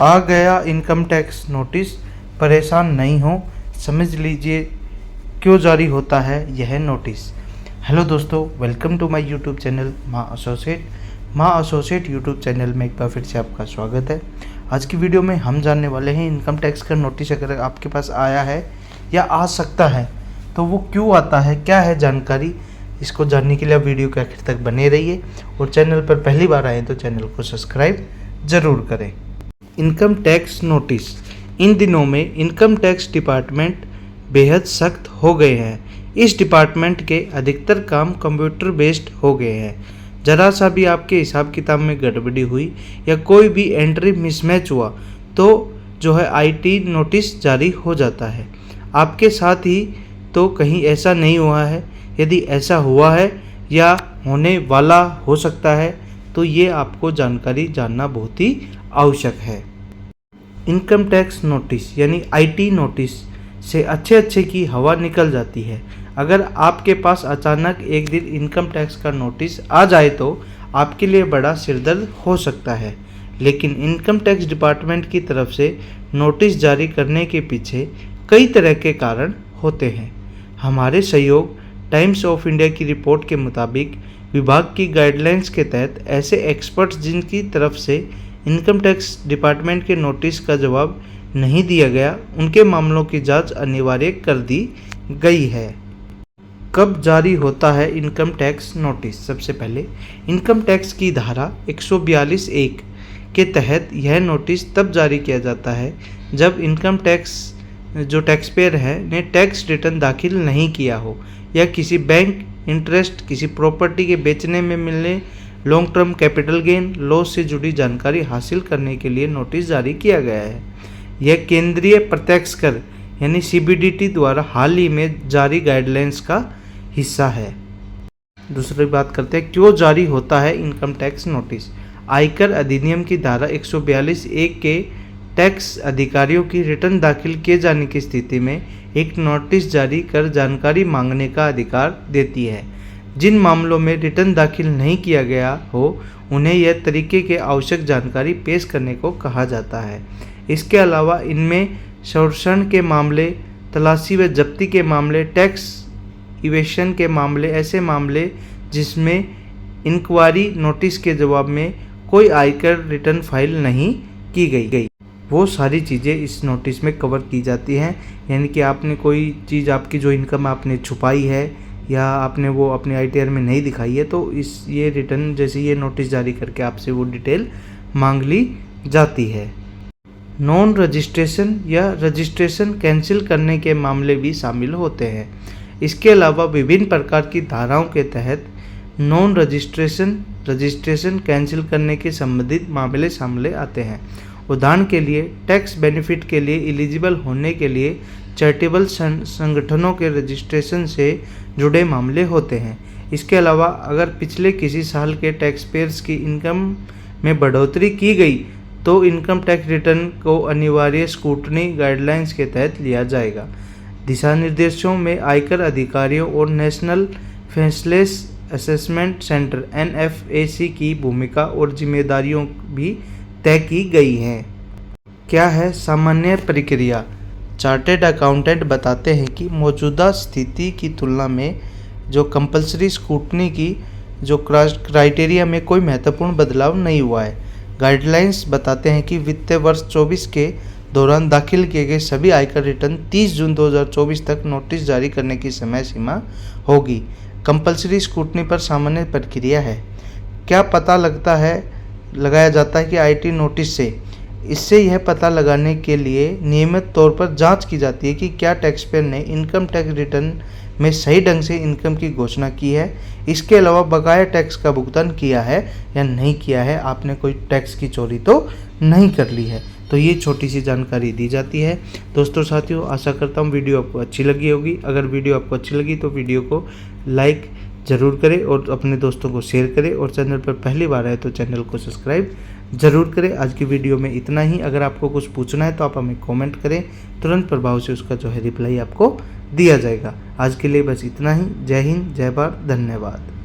आ गया income tax notice, परेशान नहीं हो, समझ लीजिए क्यों जारी होता है यह नोटिस। हेलो दोस्तों, welcome to my YouTube channel माँ एसोसिएट यूट्यूब चैनल में एक बार फिर से आपका स्वागत है। आज की वीडियो में हम जानने वाले हैं इनकम टैक्स का नोटिस अगर आपके पास आया है या आ सकता है तो वो क्यों आता है, क्या है जानकारी। इसको जानने के लिए आप वीडियो के आखिर तक बने रहिए और चैनल पर पहली बार आए तो चैनल को सब्सक्राइब ज़रूर करें। Income tax notice. इन दिनों में इनकम टैक्स डिपार्टमेंट बेहद सख्त हो गए हैं। इस डिपार्टमेंट के अधिकतर काम कंप्यूटर बेस्ड हो गए हैं। जरा सा भी आपके हिसाब किताब में गड़बड़ी हुई या कोई भी एंट्री मिसमैच हुआ तो जो है आईटी नोटिस जारी हो जाता है। आपके साथ ही तो कहीं ऐसा नहीं हुआ है? यदि ऐसा हुआ है या होने वाला हो सकता है तो ये आपको जानकारी जानना बहुत ही आवश्यक है। इनकम टैक्स नोटिस यानी आईटी नोटिस से अच्छे की हवा निकल जाती है। अगर आपके पास अचानक एक दिन इनकम टैक्स का नोटिस आ जाए तो आपके लिए बड़ा सिरदर्द हो सकता है, लेकिन इनकम टैक्स डिपार्टमेंट की तरफ से नोटिस जारी करने के पीछे कई तरह के कारण होते हैं। हमारे सहयोग टाइम्स ऑफ इंडिया की रिपोर्ट के मुताबिक विभाग की गाइडलाइंस के तहत ऐसे एक्सपर्ट्स जिनकी तरफ से इनकम टैक्स डिपार्टमेंट के नोटिस का जवाब नहीं दिया गया, उनके मामलों की जांच अनिवार्य कर दी गई है। कब जारी होता है इनकम टैक्स नोटिस? सबसे पहले इनकम टैक्स की धारा 142(1) के तहत यह नोटिस तब जारी किया जाता है जब इनकम टैक्स जो टैक्स पेयर है ने टैक्स रिटर्न दाखिल नहीं किया हो या किसी बैंक इंटरेस्ट, किसी प्रॉपर्टी के बेचने में मिलने long term capital gain loss से जुड़ी जानकारी हासिल करने के लिए नोटिस जारी किया गया है। यह केंद्रीय प्रत्यक्ष कर यानी सीबीडीटी द्वारा हाल ही में जारी गाइडलाइंस का हिस्सा है। दूसरी बात करते हैं क्यों जारी होता है इनकम टैक्स नोटिस। आयकर अधिनियम की धारा 142(1) के टैक्स अधिकारियों की रिटर्न दाखिल किए जाने की स्थिति में एक नोटिस जारी कर जानकारी मांगने का अधिकार देती है। जिन मामलों में रिटर्न दाखिल नहीं किया गया हो उन्हें यह तरीके के आवश्यक जानकारी पेश करने को कहा जाता है। इसके अलावा इनमें शोषण के मामले, तलाशी व जब्ती के मामले, टैक्स इवेशन के मामले, ऐसे मामले जिसमें इंक्वायरी नोटिस के जवाब में कोई आयकर रिटर्न फाइल नहीं की गई, वो सारी चीज़ें इस नोटिस में कवर की जाती हैं। यानी कि आपने कोई चीज़, आपकी जो इनकम आपने छुपाई है या आपने वो अपने आईटीआर में नहीं दिखाई है तो ये रिटर्न जैसे ये नोटिस जारी करके आपसे वो डिटेल मांग ली जाती है। नॉन रजिस्ट्रेशन या रजिस्ट्रेशन कैंसिल करने के मामले भी शामिल होते हैं। इसके अलावा विभिन्न प्रकार की धाराओं के तहत नॉन रजिस्ट्रेशन कैंसिल करने के संबंधित मामले सामने आते हैं। उदाहरण के लिए टैक्स बेनिफिट के लिए एलिजिबल होने के लिए चैरिटेबल संगठनों के रजिस्ट्रेशन से जुड़े मामले होते हैं। इसके अलावा अगर पिछले किसी साल के टैक्स पेयर्स की इनकम में बढ़ोतरी की गई तो इनकम टैक्स रिटर्न को अनिवार्य स्क्रूटनी गाइडलाइंस के तहत लिया जाएगा। दिशा निर्देशों में आयकर अधिकारियों और national faceless assessment centre NFAC की भूमिका और जिम्मेदारियों भी तय की गई हैं। क्या है सामान्य प्रक्रिया? चार्टेड अकाउंटेंट बताते हैं कि मौजूदा स्थिति की तुलना में जो कंपलसरी स्क्रूटनी की जो क्राइटेरिया में कोई महत्वपूर्ण बदलाव नहीं हुआ है। गाइडलाइंस बताते हैं कि वित्तीय वर्ष 24 के दौरान दाखिल किए गए सभी आयकर रिटर्न 30 जून 2024 तक नोटिस जारी करने की समय सीमा होगी। कंपलसरी स्क्रूटनी पर सामान्य प्रक्रिया है। क्या पता लगाया जाता है कि आईटी नोटिस से इससे यह पता लगाने के लिए नियमित तौर पर जांच की जाती है कि क्या टैक्स पेयर ने इनकम टैक्स रिटर्न में सही ढंग से इनकम की घोषणा की है। इसके अलावा बकाया टैक्स का भुगतान किया है या नहीं किया है, आपने कोई टैक्स की चोरी तो नहीं कर ली है। तो ये छोटी सी जानकारी दी जाती है। दोस्तों साथियों, आशा करता हूँ वीडियो आपको अच्छी लगी होगी। अगर वीडियो आपको अच्छी लगी तो वीडियो को लाइक ज़रूर करें और अपने दोस्तों को शेयर करें और चैनल पर पहली बार आए तो चैनल को सब्सक्राइब ज़रूर करें। आज की वीडियो में इतना ही। अगर आपको कुछ पूछना है तो आप हमें कमेंट करें, तुरंत प्रभाव से उसका जो है रिप्लाई आपको दिया जाएगा। आज के लिए बस इतना ही। जय हिंद, जय भारत, धन्यवाद।